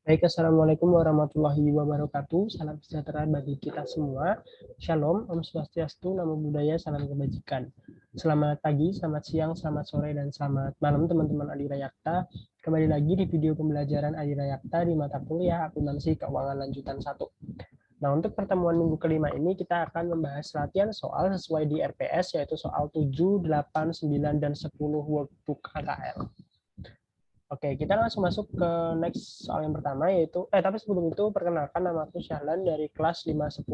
Baik, Assalamualaikum warahmatullahi wabarakatuh. Salam sejahtera bagi kita semua. Shalom, Om Swastiastu, Namo Buddhaya, salam kebajikan. Selamat pagi, selamat siang, selamat sore, dan selamat malam teman-teman Adira Yakta. Kembali lagi di video pembelajaran Adira Yakta di mata kuliah Akuntansi Keuangan Lanjutan 1. Nah, untuk pertemuan minggu kelima ini kita akan membahas latihan soal sesuai di RPS, yaitu soal 7, 8, 9, dan 10 workbook AKL. Oke, kita langsung masuk ke next soal yang pertama, yaitu tapi sebelum itu perkenalkan, nama aku Syahlan dari kelas 510,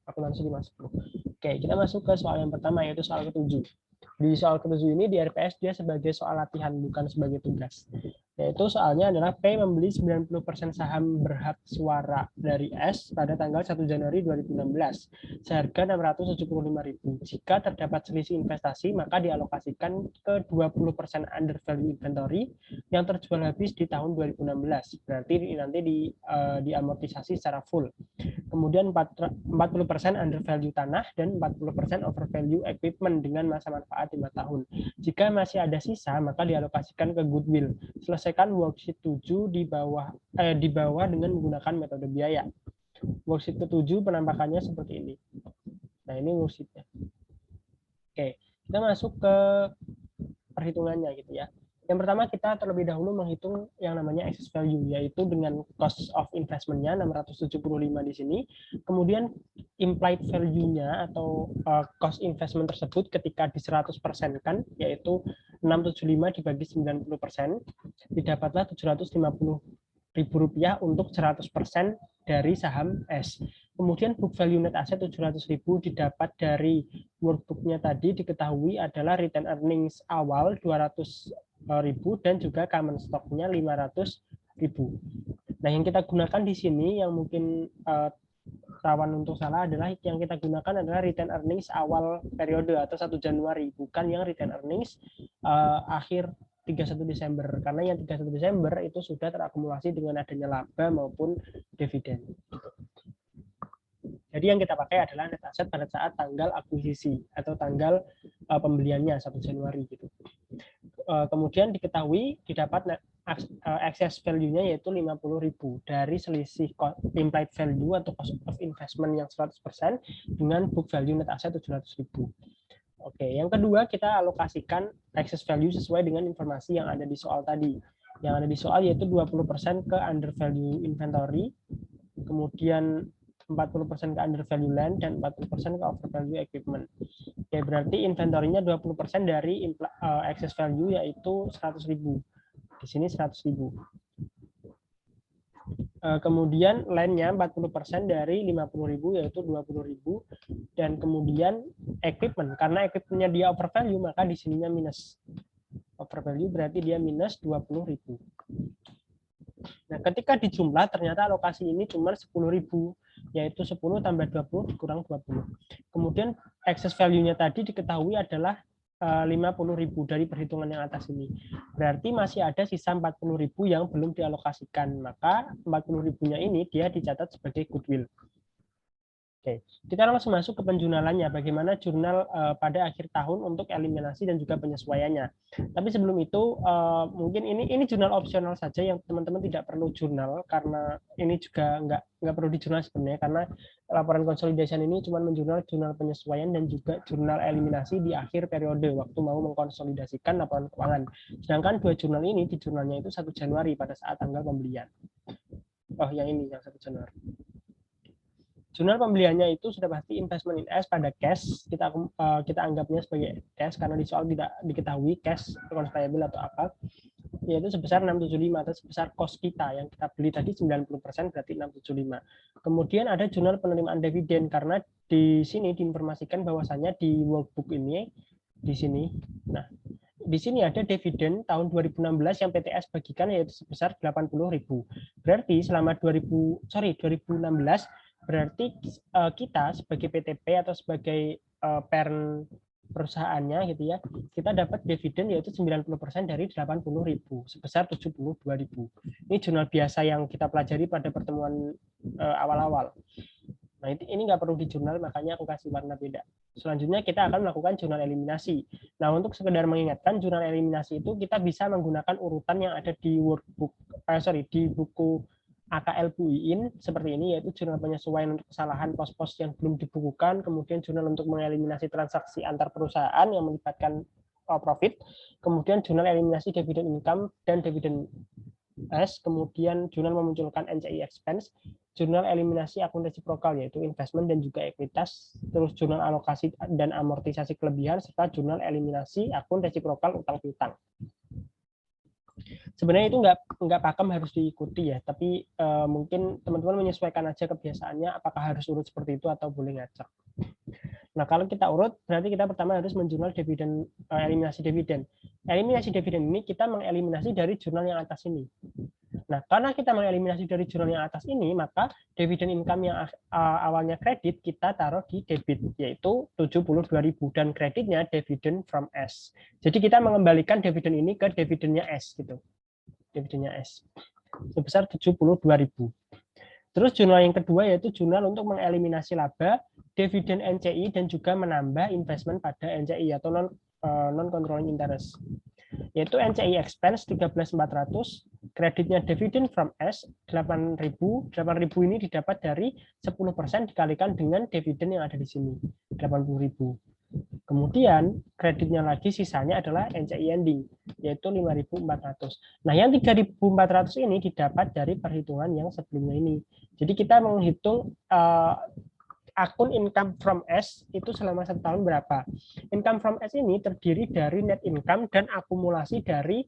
akuntansi 510. Oke, kita masuk ke soal yang pertama, yaitu soal ketujuh. Di soal ketujuh ini di RPS dia sebagai soal latihan, bukan sebagai tugas. Yaitu soalnya adalah P membeli 90% saham berhak suara dari S pada tanggal 1 Januari 2016 seharga 675.000. Jika terdapat selisih investasi, maka dialokasikan ke 20% under value inventory yang terjual habis di tahun 2016. Berarti nanti diamortisasi secara full. Kemudian 40% under value tanah dan 40% over value equipment dengan masa manfaat 5 tahun. Jika masih ada sisa, maka dialokasikan ke goodwill. Selesaikan worksheet 7 di bawah dengan menggunakan metode biaya. Worksheet ke-7 penampakannya seperti ini. Nah, ini worksheetnya. Oke, kita masuk ke perhitungannya gitu ya. Yang pertama kita terlebih dahulu menghitung yang namanya excess value, yaitu dengan cost of investment-nya 675 di sini. Kemudian implied value-nya atau cost investment tersebut ketika di 100% kan, yaitu 675 dibagi 90%, didapatlah 750.000 rupiah untuk 100% dari saham S. Kemudian book value net asset 700.000 didapat dari workbook-nya tadi diketahui adalah return earnings awal 200.000 dan juga common stock-nya 500.000. Nah, yang kita gunakan di sini yang mungkin rawan untuk salah adalah yang kita gunakan adalah return earnings awal periode atau 1 Januari, bukan yang return earnings akhir 31 Desember, karena yang 31 Desember itu sudah terakumulasi dengan adanya laba maupun dividen. Jadi yang kita pakai adalah net asset pada saat tanggal akuisisi atau tanggal pembeliannya 1 Januari gitu. Kemudian diketahui didapat excess value-nya yaitu 50.000 dari selisih implied value atau cost of investment yang 100% dengan book value net asset 700.000. Oke, yang kedua kita alokasikan excess value sesuai dengan informasi yang ada di soal tadi. Yang ada di soal yaitu 20% ke under value inventory, kemudian 40% ke under value land, dan 40% ke over value equipment. Oke, berarti inventory-nya 20% dari excess value yaitu 100.000. Di sini 100.000. Kemudian land-nya 40% dari 50.000 yaitu 20.000, dan kemudian equipment, karena equipment-nya dia over value maka di sininya minus. Over value berarti dia minus 20.000. Nah, ketika dijumlah ternyata alokasi ini cuma 10.000, yaitu 10 tambah 20 kurang 20. Kemudian excess value-nya tadi diketahui adalah 50.000 dari perhitungan yang atas ini. Berarti masih ada sisa 40.000 yang belum dialokasikan. Maka 40.000-nya ini dia dicatat sebagai goodwill. Oke, kita langsung masuk ke penjurnalannya. Bagaimana jurnal pada akhir tahun untuk eliminasi dan juga penyesuaiannya. Tapi sebelum itu, mungkin ini jurnal opsional saja yang teman-teman tidak perlu jurnal, karena ini juga nggak perlu dijurnal sebenarnya, karena laporan consolidation ini cuma menjurnal jurnal penyesuaian dan juga jurnal eliminasi di akhir periode waktu mau mengkonsolidasikan laporan keuangan. Sedangkan dua jurnal ini di jurnalnya itu 1 Januari pada saat tanggal pembelian. Oh, yang ini yang 1 Januari. Jurnal pembeliannya itu sudah pasti investment in S pada cash, kita anggapnya sebagai cash karena di soal tidak diketahui cash accounts payable atau apa, yaitu sebesar 675 atau sebesar cost kita yang kita beli tadi 90% berarti 675. Kemudian ada jurnal penerimaan dividen, karena di sini diinformasikan bahwasannya di workbook ini di sini. Nah, di sini ada dividen tahun 2016 yang PTS bagikan yaitu sebesar 80.000. Berarti selama 2016 berarti kita sebagai PTP atau sebagai parent perusahaannya gitu ya, kita dapat dividen yaitu 90% dari 80.000 sebesar 72.000. Ini jurnal biasa yang kita pelajari pada pertemuan awal-awal. Nah, ini nggak perlu di jurnal, makanya aku kasih warna beda. Selanjutnya kita akan melakukan jurnal eliminasi. Nah, untuk sekedar mengingatkan, jurnal eliminasi itu kita bisa menggunakan urutan yang ada di workbook, di buku AKL Buiin seperti ini, yaitu jurnal penyesuaian untuk kesalahan pos-pos yang belum dibukukan, kemudian jurnal untuk mengeliminasi transaksi antar perusahaan yang melibatkan profit, kemudian jurnal eliminasi dividen income dan dividen S, kemudian jurnal memunculkan NCI expense, jurnal eliminasi akun resiprokal yaitu investment dan juga ekuitas, terus jurnal alokasi dan amortisasi kelebihan, serta jurnal eliminasi akun resiprokal utang piutang. Sebenarnya itu nggak pakem harus diikuti ya, tapi mungkin teman-teman menyesuaikan aja kebiasaannya, apakah harus urut seperti itu atau boleh ngacak. Nah, kalau kita urut, berarti kita pertama harus menjurnal dividen, eliminasi dividen. Eliminasi dividen ini kita mengeliminasi dari jurnal yang atas ini. Nah, karena kita mengeliminasi dari jurnal yang atas ini, maka dividen income yang awalnya kredit kita taruh di debit, yaitu 72.000, dan kreditnya dividen from S. Jadi kita mengembalikan dividen ini ke dividennya S gitu. Dividennya S sebesar 72.000. Terus jurnal yang kedua yaitu jurnal untuk mengeliminasi laba, dividen NCI, dan juga menambah investment pada NCI atau non controlling interest. Yaitu NCI expense 13.400, kreditnya dividen from S 8.000. 8.000 ini didapat dari 10% dikalikan dengan dividen yang ada di sini, 80.000. Kemudian kreditnya lagi sisanya adalah NCI ending, yaitu 5.400. Nah, yang 3.400 ini didapat dari perhitungan yang sebelumnya ini. Jadi kita menghitung akun income from S itu selama 1 tahun berapa. Income from S ini terdiri dari net income dan akumulasi dari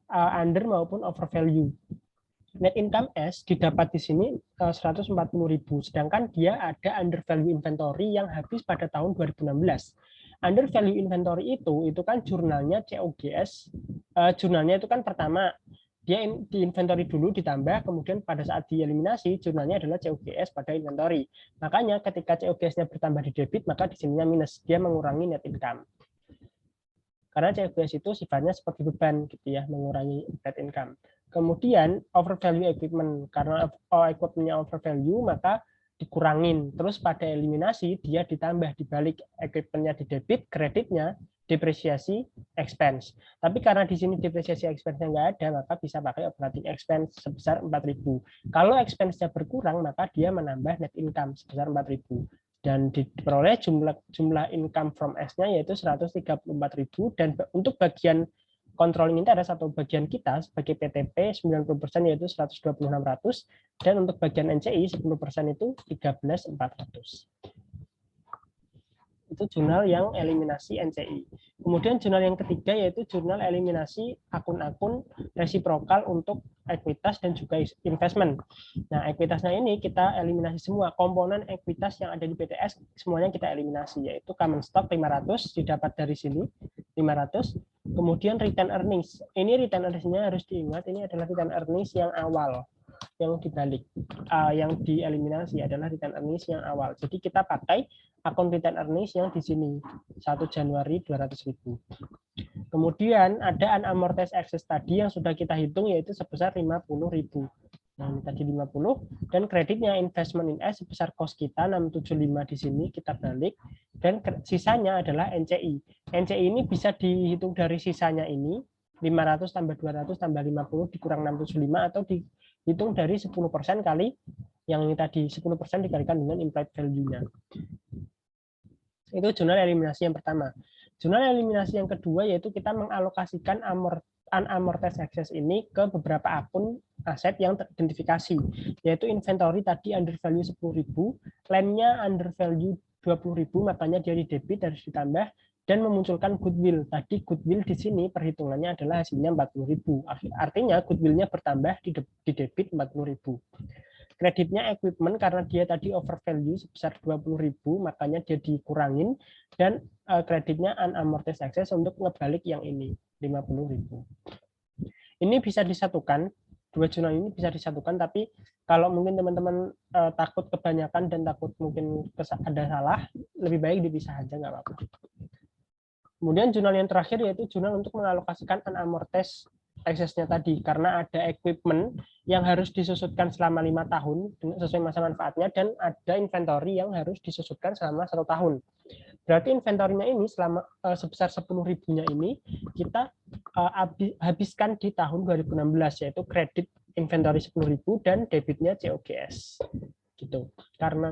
under maupun over value. Net income S didapat di sini 140.000, sedangkan dia ada under value inventory yang habis pada tahun 2016. Under value inventory itu kan jurnalnya COGS, jurnalnya itu kan pertama dia di inventory dulu ditambah, kemudian pada saat dieliminasi jurnalnya adalah COGS pada inventory. Makanya ketika COGS-nya bertambah di debit, maka di sininya minus, dia mengurangi net income. Karena COGS itu sifatnya seperti beban gitu ya, mengurangi net income. Kemudian over value equipment, karena equipment-nya over value maka dikurangin. Terus pada eliminasi dia ditambah, dibalik equipment-nya di debit, kreditnya depresiasi expense. Tapi karena di sini depresiasi expense-nya nggak ada, maka bisa pakai operating expense sebesar 4.000. Kalau expense-nya berkurang, maka dia menambah net income sebesar 4.000. Dan diperoleh jumlah income from S-nya yaitu 134.000, dan untuk bagian controlling interest atau bagian kita sebagai PTP 90% yaitu 126.600, dan untuk bagian NCI 10% itu 13.400. Itu jurnal yang eliminasi NCI. Kemudian jurnal yang ketiga yaitu jurnal eliminasi akun-akun resiprokal untuk ekuitas dan juga investment. Nah, ekuitasnya ini kita eliminasi semua komponen ekuitas yang ada di PTS, semuanya kita eliminasi, yaitu common stock 500 didapat dari sini 500. Kemudian return earnings. Ini return earnings-nya harus diingat, ini adalah return earnings yang awal. Yang dibalik, yang dieliminasi adalah return earnings yang awal. Jadi kita pakai akun return earnings yang di sini 1 Januari 200.000. Kemudian ada unamortized excess tadi yang sudah kita hitung yaitu sebesar 50.000. Nah, ini tadi 50, dan kreditnya investment in S sebesar cost kita 675 di sini kita balik, dan sisanya adalah NCI. NCI ini bisa dihitung dari sisanya ini 500 tambah 200 tambah 50 dikurang 675, atau dihitung dari 10% kali yang ini tadi 10% dikalikan dengan implied value-nya. Itu jurnal eliminasi yang pertama. Jurnal eliminasi yang kedua yaitu kita mengalokasikan unamortized excess ini ke beberapa akun aset yang teridentifikasi, yaitu inventory tadi under value 10.000, land-nya under value 20.000, makanya dia di debit harus ditambah, dan memunculkan goodwill. Tadi goodwill di sini perhitungannya adalah hasilnya 40.000. Artinya goodwill-nya bertambah di debit 40.000. Kreditnya equipment karena dia tadi over value sebesar 20.000, makanya dia dikurangin, dan kreditnya unamortized excess untuk ngebalik yang ini 50.000. Ini bisa disatukan, dua jurnal ini bisa disatukan, tapi kalau mungkin teman-teman takut kebanyakan dan takut mungkin ada salah, lebih baik dipisah aja, nggak apa-apa. Kemudian jurnal yang terakhir yaitu jurnal untuk mengalokasikan unamortized excess-nya tadi, karena ada equipment yang harus disusutkan selama 5 tahun sesuai masa manfaatnya, dan ada inventory yang harus disusutkan selama 1 tahun. Berarti inventorinya ini selama sebesar 10.000-nya ini kita habiskan di tahun 2016, yaitu kredit inventory 10.000 dan debitnya COGS. Gitu. Karena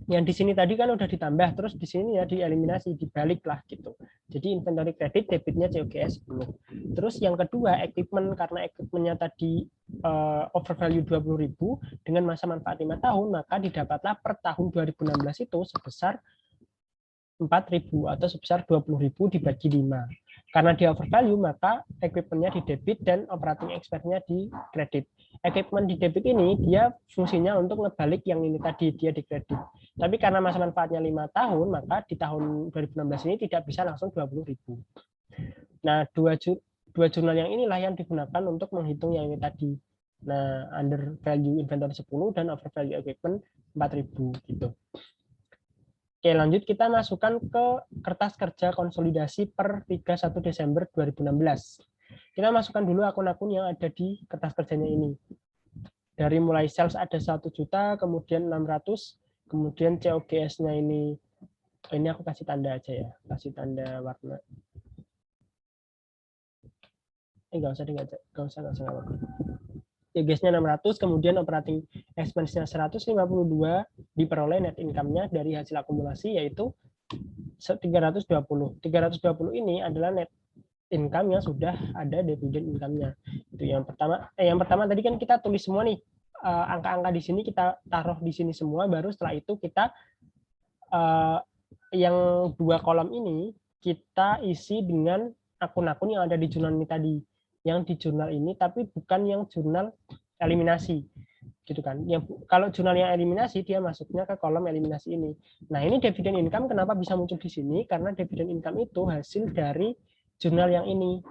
yang di sini tadi kan udah ditambah, terus di sini ya dieliminasi, dibalik lah gitu. Jadi inventory kredit, debitnya COGS 10. Terus yang kedua, equipment, karena equipmentnya tadi overvalue 20.000 dengan masa manfaat 5 tahun, maka didapatlah per tahun 2016 itu sebesar 4.000 atau sebesar 20.000 dibagi 5. Karena dia overvalue, maka equipment-nya di debit dan operating expense-nya di kredit. Equipment di debit ini, dia fungsinya untuk ngebalik yang ini tadi, dia di kredit. Tapi karena masa manfaatnya 5 tahun, maka di tahun 2016 ini tidak bisa langsung 20.000. Nah, dua jurnal yang inilah yang digunakan untuk menghitung yang ini tadi. Nah, under value inventory 10 dan over value equipment 4.000 gitu. Oke, lanjut kita masukkan ke kertas kerja konsolidasi per 31 Desember 2016. Kita masukkan dulu akun-akun yang ada di kertas kerjanya ini. Dari mulai sales ada 1 juta, kemudian 600, kemudian COGS-nya ini aku kasih tanda aja ya, kasih tanda warna. Enggak usah. COGS-nya 600, kemudian operating expense-nya 152, diperoleh net income-nya dari hasil akumulasi yaitu 320. 320 ini adalah net income yang sudah ada dividen income-nya. Itu yang pertama. Yang pertama tadi kan kita tulis semua nih, angka-angka di sini kita taruh di sini semua, baru setelah itu kita yang 2 kolom ini kita isi dengan akun-akun yang ada di jurnal ini tadi. Yang di jurnal ini tapi bukan yang jurnal eliminasi gitu kan. Yang kalau jurnal yang eliminasi dia masuknya ke kolom eliminasi ini. Nah, ini dividen income kenapa bisa muncul di sini? Karena dividen income itu hasil dari jurnal yang ini.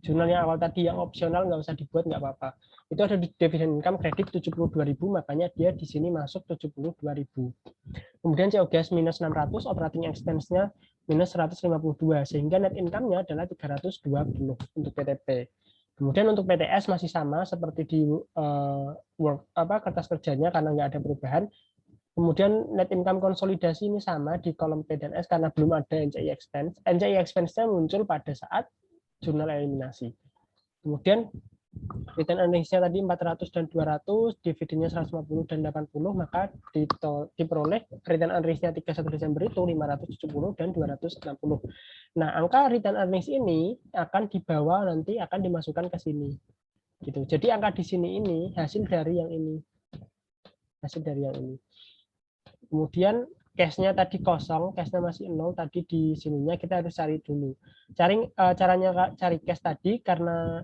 Jurnal yang awal tadi yang opsional nggak usah dibuat, nggak apa-apa. Itu ada di dividen income kredit 72.000, makanya dia di sini masuk 72.000. Kemudian COGS minus 600, operating expense-nya minus 152, sehingga net income-nya adalah 320 untuk PTP. Kemudian untuk PTS masih sama seperti di kertas kerjanya karena nggak ada perubahan. Kemudian net income konsolidasi ini sama di kolom P dan S karena belum ada NCI expense. NCI expense-nya muncul pada saat jurnal eliminasi. Kemudian return earnings-nya tadi 400 dan 200, dividennya 150 dan 80, maka diperoleh return earnings-nya 31 Desember itu 570 dan 260. Nah, angka return earnings ini akan dibawa nanti akan dimasukkan ke sini. Gitu. Jadi angka di sini ini hasil dari yang ini. Hasil dari yang ini. Kemudian cash-nya tadi kosong, cash-nya masih 0, tadi di sininya kita harus cari dulu. Caranya cari cash tadi karena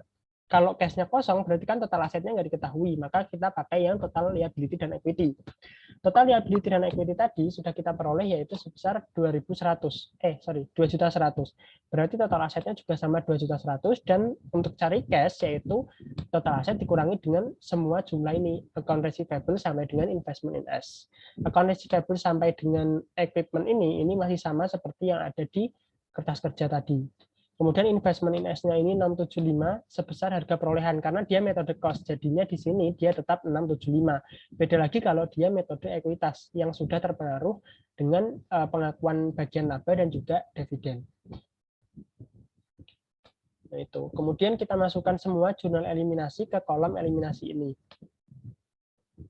kalau cash-nya kosong berarti kan total asetnya nggak diketahui, maka kita pakai yang total liability dan equity. Total liability dan equity tadi sudah kita peroleh yaitu sebesar 2.100. 2.100. Berarti total asetnya juga sama 2.100 dan untuk cari cash yaitu total aset dikurangi dengan semua jumlah ini, account receivable sampai dengan investment in S. Account receivable sampai dengan equipment ini masih sama seperti yang ada di kertas kerja tadi. Kemudian investment in S-nya ini 675 sebesar harga perolehan karena dia metode cost. Jadinya di sini dia tetap 675. Beda lagi kalau dia metode ekuitas yang sudah terpengaruh dengan pengakuan bagian laba dan juga dividen. Nah, itu. Kemudian kita masukkan semua jurnal eliminasi ke kolom eliminasi ini.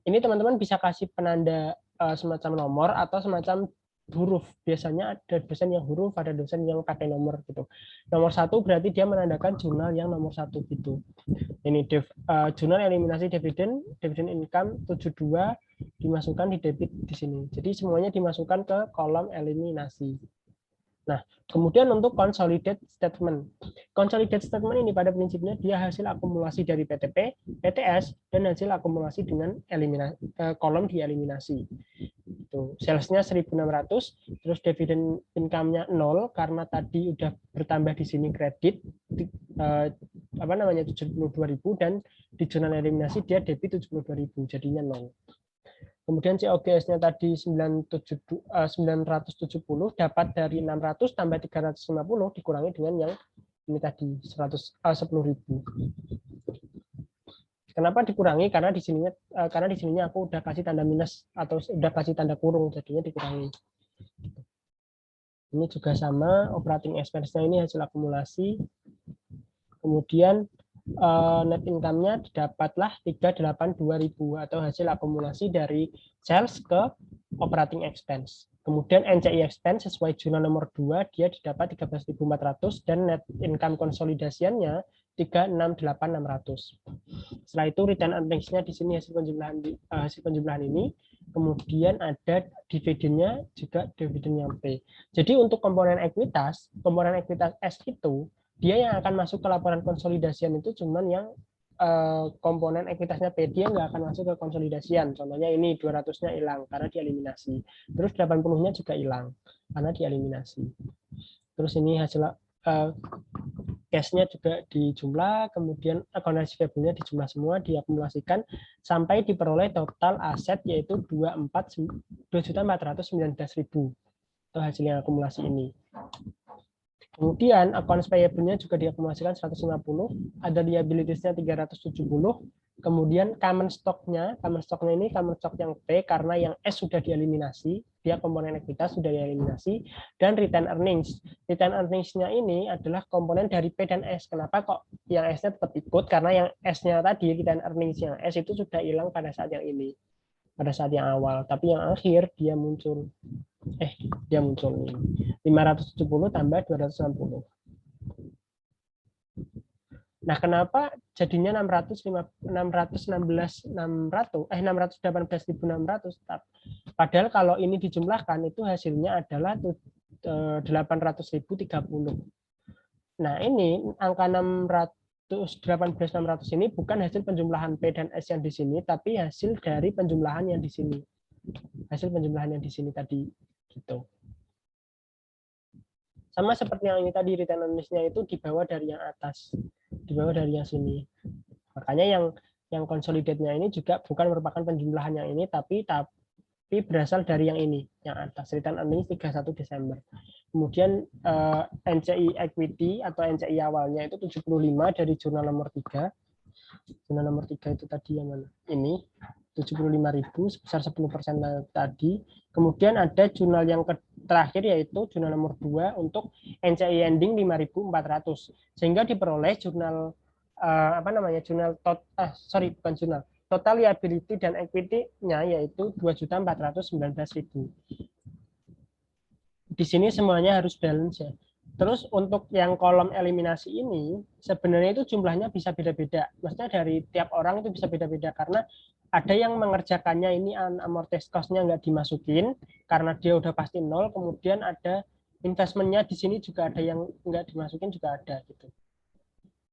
Ini teman-teman bisa kasih penanda semacam nomor atau semacam huruf. Biasanya ada dosen yang huruf, ada dosen yang pakai nomor gitu. Nomor 1 berarti dia menandakan jurnal yang nomor 1 gitu. Ini jurnal eliminasi dividen income 72 dimasukkan di debit di sini. Jadi semuanya dimasukkan ke kolom eliminasi. Nah, kemudian untuk consolidate statement. Consolidate statement ini pada prinsipnya dia hasil akumulasi dari PTP, PTS, dan hasil akumulasi dengan kolom dieliminasi. Sales-nya 1.600, terus dividen income-nya 0 karena tadi udah bertambah di sini kredit 72.000 dan di jurnal eliminasi dia debit 72.000 jadinya 0. Kemudian COGS-nya tadi 970 dapat dari 600 tambah 350 dikurangi dengan yang ini tadi 10.000. Kenapa dikurangi? Karena di sininya aku udah kasih tanda minus atau udah kasih tanda kurung, jadinya dikurangi. Ini juga sama, operating expense-nya ini hasil akumulasi. Kemudian net income-nya didapatlah 382.000 atau hasil akumulasi dari sales ke operating expense. Kemudian NCI expense sesuai jurnal nomor 2 dia didapat 13.400 dan net income konsolidasiannya 368.600. Setelah itu return earnings-nya di sini hasil penjumlahan ini. Kemudian ada dividennya juga dividen yang P. Jadi untuk komponen ekuitas S itu dia yang akan masuk ke laporan konsolidasian itu cuman yang komponen ekuitasnya P, dia nggak akan masuk ke konsolidasian. Contohnya ini 200-nya hilang karena dieliminasi. Terus 80-nya juga hilang karena dieliminasi. Terus ini hasil cash-nya juga dijumlah, kemudian account receivable-nya dijumlah semua, diakumulasikan sampai diperoleh total aset yaitu 2.419.000 itu hasil yang akumulasi ini. Kemudian accounts payable-nya juga diakumulasikan 150, ada liabilities-nya 370, kemudian common stock-nya ini common stock yang P karena yang S sudah dieliminasi, dia komponen ekuitas sudah dieliminasi, dan return earnings. Return earnings-nya ini adalah komponen dari P dan S. Kenapa kok yang S-nya tetap ikut? Karena yang S-nya tadi, return earnings yang S itu sudah hilang pada saat yang ini, pada saat yang awal, tapi yang akhir dia muncul nih 570 tambah 260. Nah, kenapa jadinya 618.600 padahal kalau ini dijumlahkan itu hasilnya adalah 800.030. Nah, ini angka 618.600 ini bukan hasil penjumlahan P dan S yang di sini, tapi hasil dari penjumlahan yang di sini. Hasil penjumlahan yang di sini tadi gitu. Sama seperti yang ini tadi, return earnings-nya itu dibawa dari yang atas, dibawa dari yang sini. Makanya yang consolidate-nya ini juga bukan merupakan penjumlahan yang ini, tapi berasal dari yang ini, yang atas, return earnings 31 Desember. Kemudian NCI equity atau NCI awalnya itu 75 dari jurnal nomor 3. Jurnal nomor 3 itu tadi yang mana? Ini 75.000 sebesar 10% tadi. Kemudian ada jurnal yang terakhir yaitu jurnal nomor 2 untuk NCI ending 5.400. Sehingga diperoleh jurnal total liability dan equity-nya yaitu 2.419.000. Di sini semuanya harus balance ya. Terus untuk yang kolom eliminasi ini sebenarnya itu jumlahnya bisa beda-beda. Maksudnya dari tiap orang itu bisa beda-beda karena ada yang mengerjakannya ini amortized cost-nya nggak dimasukin karena dia udah pasti nol. Kemudian ada investmentnya di sini juga ada yang nggak dimasukin juga ada gitu.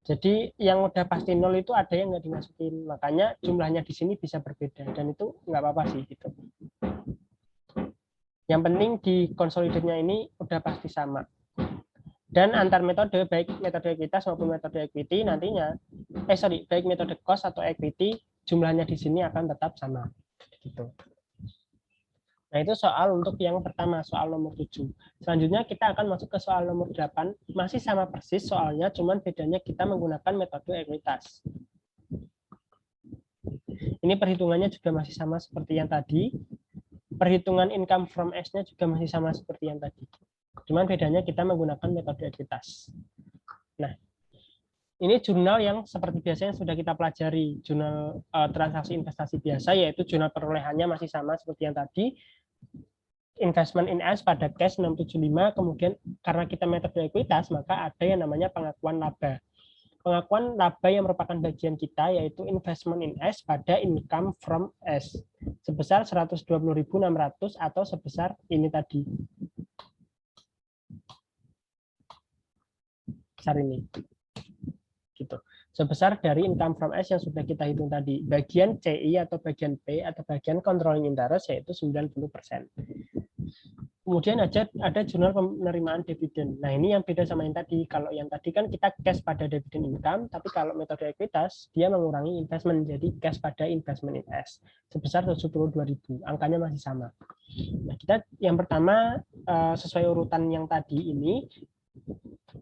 Jadi yang udah pasti nol itu ada yang nggak dimasukin. Makanya jumlahnya di sini bisa berbeda dan itu nggak apa-apa sih gitu. Yang penting di konsolidasinya ini udah pasti sama. Dan antar metode, baik metode ekuitas maupun metode equity nantinya, baik metode cost atau equity, jumlahnya di sini akan tetap sama. Gitu. Nah, itu soal untuk yang pertama, soal nomor 7. Selanjutnya kita akan masuk ke soal nomor 8, masih sama persis soalnya, cuman bedanya kita menggunakan metode ekuitas. Ini perhitungannya juga masih sama seperti yang tadi. Perhitungan income from S-nya juga masih sama seperti yang tadi. Cuman bedanya kita menggunakan metode ekuitas. Nah, ini jurnal yang seperti biasa yang sudah kita pelajari, jurnal transaksi investasi biasa, yaitu jurnal perolehannya masih sama seperti yang tadi. Investment in S pada cash 675, kemudian karena kita metode ekuitas, maka ada yang namanya pengakuan laba. Pengakuan laba yang merupakan bagian kita yaitu investment in S pada income from S sebesar 120.600 atau sebesar ini tadi. Besar ini. Gitu. Sebesar dari income from S yang sudah kita hitung tadi. Bagian CI atau bagian P atau bagian controlling interest yaitu 90%. Kemudian ada jurnal penerimaan dividen. Nah, ini yang beda sama yang tadi. Kalau yang tadi kan kita cash pada dividen income, tapi kalau metode ekuitas, dia mengurangi investment, jadi cash pada investment in S. Sebesar 72.000, angkanya masih sama. Nah, kita yang pertama, sesuai urutan yang tadi ini,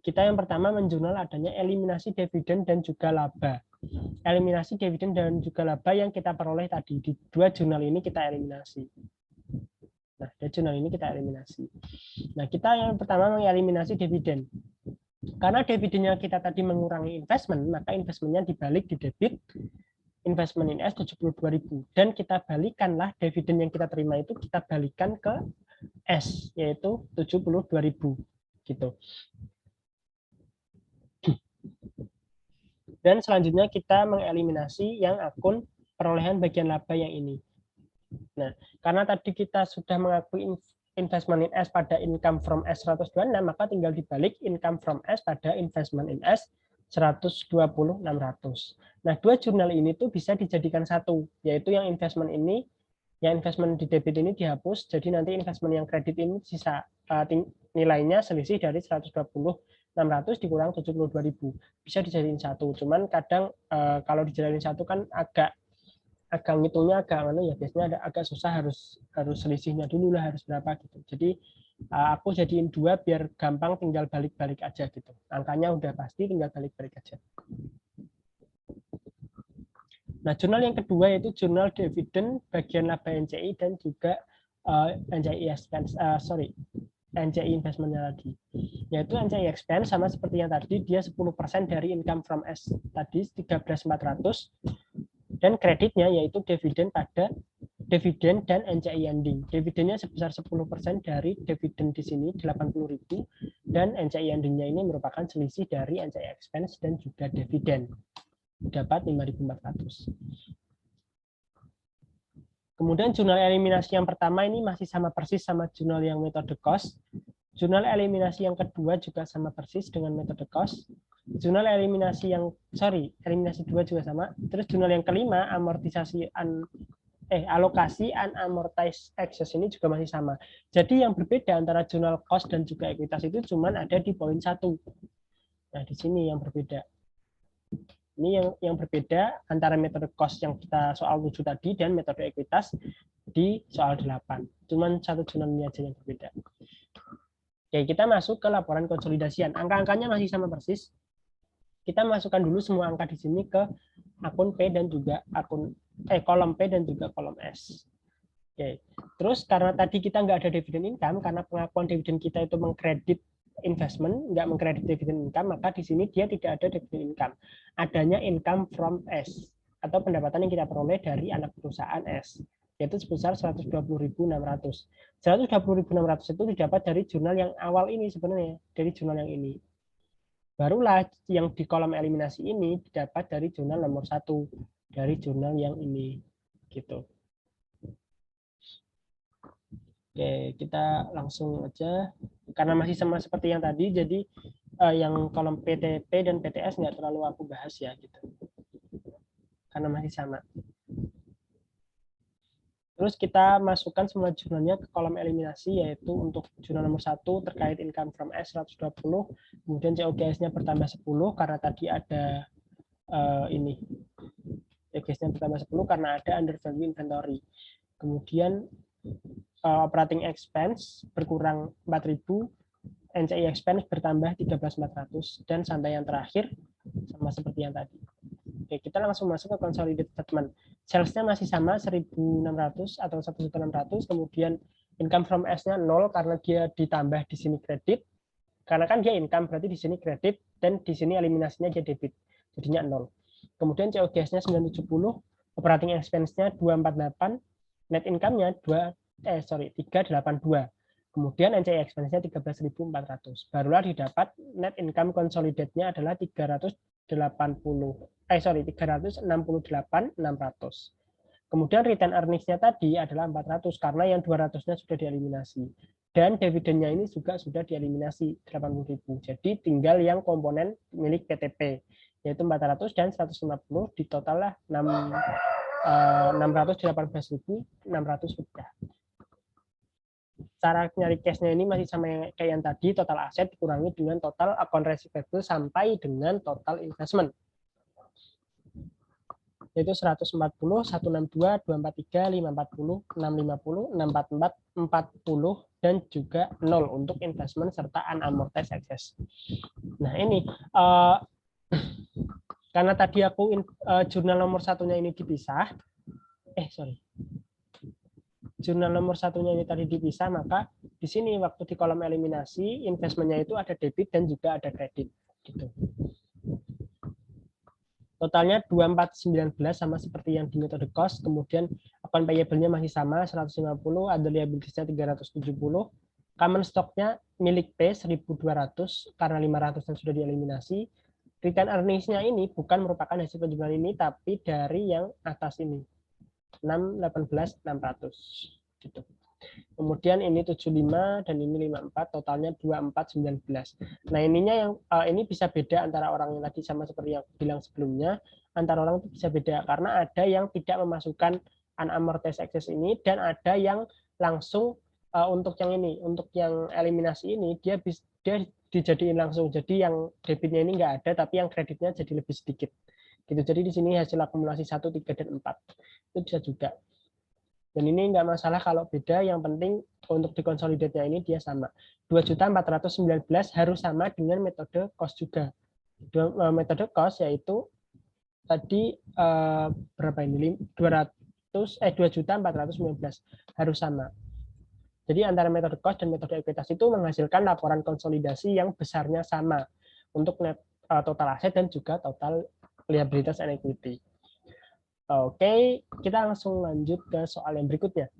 kita yang pertama menjurnal adanya eliminasi dividen dan juga laba. Eliminasi dividen dan juga laba yang kita peroleh tadi. Di dua jurnal ini kita eliminasi. Nah, dari jurnal ini kita eliminasi. Nah, kita yang pertama mengeliminasi dividen. Karena dividennya kita tadi mengurangi investment, maka investmentnya dibalik di debit investment in S 72.000. Dan kita balikanlah dividen yang kita terima itu kita balikan ke S, yaitu 72.000. Gitu. Dan selanjutnya kita mengeliminasi yang akun perolehan bagian laba yang ini. Nah, karena tadi kita sudah mengakui investment in S pada income from S 126, maka tinggal dibalik income from S pada investment in S 120.600. Nah, dua jurnal ini tuh bisa dijadikan satu, yaitu yang investment ini, yang investment di debit ini dihapus, jadi nanti investment yang kredit ini sisa nilainya selisih dari 120.600 dikurang 72.000. Bisa dijadiin satu, cuman kadang kalau dijadiin satu kan agak ngitungnya agak ya biasanya agak susah, harus selisihnya dulu lah, harus berapa gitu. Jadi aku jadiin dua biar gampang, tinggal balik-balik aja gitu. Angkanya udah pasti, tinggal balik-balik aja. Nah, jurnal yang kedua yaitu jurnal dividen bagian laba NCI dan juga NCI expense, NCI investmentnya lagi. Yaitu NCI expense sama seperti yang tadi, dia 10% dari income from S tadi 13.400. Dan kreditnya yaitu dividen pada dividen dan NCI ending. Dividennya sebesar 10% dari dividen di sini 80.000 dan NCI endingnya ini merupakan selisih dari NCI expense dan juga dividen. Dapat 5.400. Kemudian jurnal eliminasi yang pertama ini masih sama persis sama jurnal yang metode cost. Jurnal eliminasi yang kedua juga sama persis dengan metode cost. Jurnal eliminasi eliminasi 2 juga sama. Terus jurnal yang kelima, alokasi unamortized excess ini juga masih sama. Jadi yang berbeda antara jurnal cost dan juga ekuitas itu cuma ada di poin 1. Nah, di sini yang berbeda. Ini yang berbeda antara metode cost yang kita soal 7 tadi dan metode ekuitas di soal 8. Cuman satu jurnal ini aja yang berbeda. Oke, kita masuk ke laporan konsolidasian. Angka-angkanya masih sama persis. Kita masukkan dulu semua angka di sini ke akun P dan juga kolom P dan juga kolom S. Oke. Terus karena tadi kita nggak ada dividen income, karena pengakuan dividen kita itu mengkredit investment, nggak mengkredit dividen income, maka di sini dia tidak ada dividen income. Adanya income from S atau pendapatan yang kita peroleh dari anak perusahaan S, yaitu sebesar 120.600. 120.600 itu didapat dari jurnal yang awal ini sebenarnya, dari jurnal yang ini. Barulah yang di kolom eliminasi ini didapat dari jurnal nomor 1, dari jurnal yang ini gitu. Oke, kita langsung aja karena masih sama seperti yang tadi, jadi yang kolom PTP dan PTS nggak terlalu aku bahas ya gitu, karena masih sama. Terus kita masukkan semua jurnalnya ke kolom eliminasi, yaitu untuk jurnal nomor 1 terkait income from S 120, kemudian COGS-nya bertambah 10 karena tadi ada ini. COGS-nya bertambah 10 karena ada under value inventory. Kemudian operating expense berkurang 4.000, NCI expense bertambah 13.400, dan sampai yang terakhir sama seperti yang tadi. Oke, kita langsung masuk ke consolidated statement. Sales-nya masih sama 1.600 atau 1.600, kemudian income from S-nya 0 karena dia ditambah di sini kredit. Karena kan dia income berarti di sini kredit dan di sini eliminasinya dia debit. Jadinya 0. Kemudian COGS-nya 970, operating expense-nya 248, net income-nya 382. Kemudian NCI expense-nya 13.400. Barulah didapat net income consolidate-nya adalah 368.600. Kemudian return earnings-nya tadi adalah 400 karena yang 200-nya sudah dieliminasi. Dan dividennya ini juga sudah dieliminasi 80.000. Jadi tinggal yang komponen milik PTP yaitu 400 dan 150, di total lah 618.600 rupiah. Cara nyari cash-nya ini masih sama kayak yang tadi, total aset dikurangi dengan total account receivable sampai dengan total investment. Yaitu 140, 162, 243, 540, 650, 644, 40, dan juga 0 untuk investment serta unamortized excess. Nah ini, karena tadi aku jurnal nomor 1-nya ini dipisah, jurnal nomor 1-nya ini tadi dipisah, maka di sini waktu di kolom eliminasi investmentnya itu ada debit dan juga ada kredit gitu. Totalnya 2419 sama seperti yang di metode cost, kemudian account payable-nya masih sama 150, ada liabilities-nya 370, common stock-nya milik P 1200 karena 500 yang sudah dieliminasi. Return earnings-nya ini bukan merupakan hasil penjualan ini tapi dari yang atas ini 618 600 gitu. Kemudian ini 75 dan ini 54, totalnya 2419. Nah, ininya yang ini bisa beda antara orang yang tadi sama seperti yang bilang sebelumnya. Antara orang itu bisa beda karena ada yang tidak memasukkan unamortized excess ini dan ada yang langsung untuk yang ini, untuk yang eliminasi ini dia dijadiin langsung. Jadi yang debitnya ini enggak ada tapi yang kreditnya jadi lebih sedikit. Gitu. Jadi di sini hasil akumulasi 1, 3 dan 4. Itu bisa juga. Dan ini nggak masalah kalau beda, yang penting untuk dikonsolidatnya ini dia sama. 2.419 harus sama dengan metode cost juga. Metode cost yaitu tadi berapa ini? 2.419 harus sama. Jadi antara metode cost dan metode ekuitas itu menghasilkan laporan konsolidasi yang besarnya sama untuk net total aset dan juga total liabilitas and equity. Oke, kita langsung lanjut ke soal yang berikutnya.